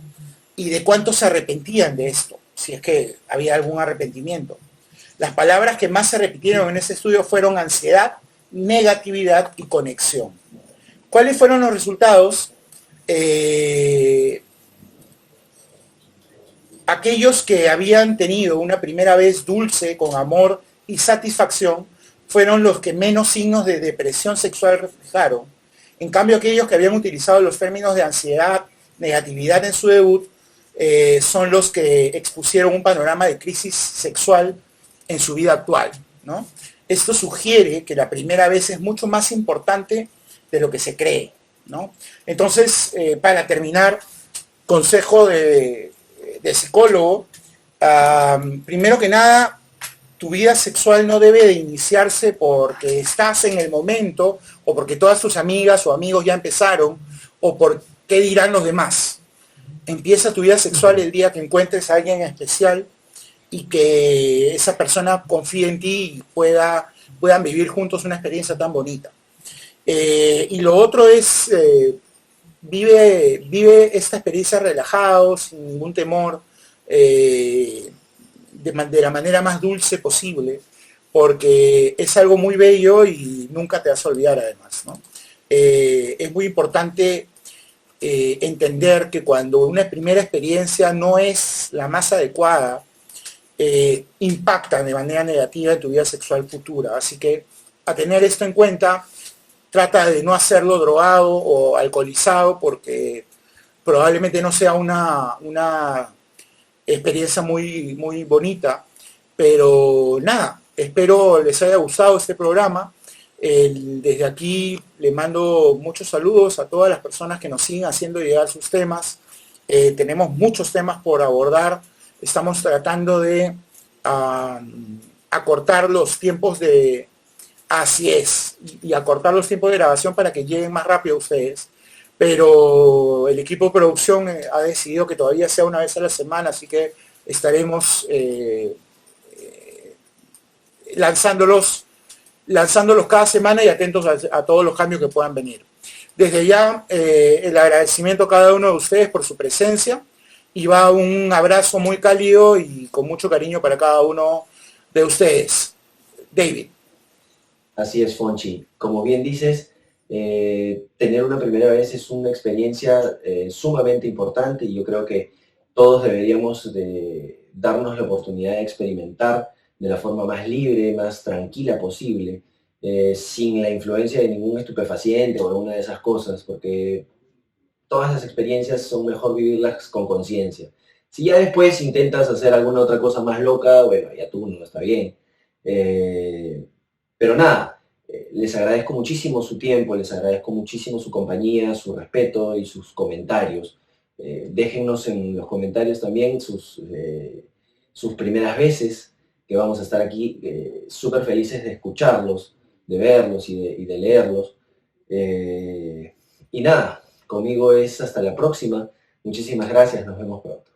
y de cuánto se arrepentían de esto, si es que había algún arrepentimiento. Las palabras que más se repitieron en ese estudio fueron ansiedad, negatividad y conexión. ¿Cuáles fueron los resultados? Aquellos que habían tenido una primera vez dulce, con amor y satisfacción, fueron los que menos signos de depresión sexual reflejaron. En cambio, aquellos que habían utilizado los términos de ansiedad, negatividad en su debut, son los que expusieron un panorama de crisis sexual en su vida actual, ¿no? Esto sugiere que la primera vez es mucho más importante de lo que se cree, ¿no? Entonces, para terminar, consejo de psicólogo, primero que nada, tu vida sexual no debe de iniciarse porque estás en el momento, o porque todas tus amigas o amigos ya empezaron, o por qué dirán los demás. Empieza tu vida sexual el día que encuentres a alguien especial y que esa persona confíe en ti y puedan vivir juntos una experiencia tan bonita. Y lo otro es, vive esta experiencia relajado, sin ningún temor, de la manera más dulce posible, porque es algo muy bello y nunca te vas a olvidar además, ¿no? Es muy importante entender que cuando una primera experiencia no es la más adecuada, impacta de manera negativa en tu vida sexual futura. Así que a tener esto en cuenta, trata de no hacerlo drogado o alcoholizado, porque probablemente no sea una experiencia muy, muy bonita. Pero nada, espero les haya gustado este programa. Desde aquí le mando muchos saludos a todas las personas que nos siguen haciendo llegar sus temas. Tenemos muchos temas por abordar. Estamos tratando de acortar los tiempos de... Así es, y acortar los tiempos de grabación para que lleguen más rápido a ustedes. Pero el equipo de producción ha decidido que todavía sea una vez a la semana, así que estaremos lanzándolos cada semana y atentos a todos los cambios que puedan venir. Desde ya, el agradecimiento a cada uno de ustedes por su presencia, y va un abrazo muy cálido y con mucho cariño para cada uno de ustedes. David. Así es, Fonchi. Como bien dices, tener una primera vez es una experiencia sumamente importante, y yo creo que todos deberíamos de darnos la oportunidad de experimentar de la forma más libre, más tranquila posible, sin la influencia de ningún estupefaciente o alguna de esas cosas, porque todas las experiencias son mejor vivirlas con conciencia. Si ya después intentas hacer alguna otra cosa más loca, bueno, ya tú no está bien. Pero nada, les agradezco muchísimo su tiempo, les agradezco muchísimo su compañía, su respeto y sus comentarios. Déjennos en los comentarios también sus primeras veces, que vamos a estar aquí súper felices de escucharlos, de verlos y de leerlos. Y nada, conmigo es hasta la próxima. Muchísimas gracias, nos vemos pronto.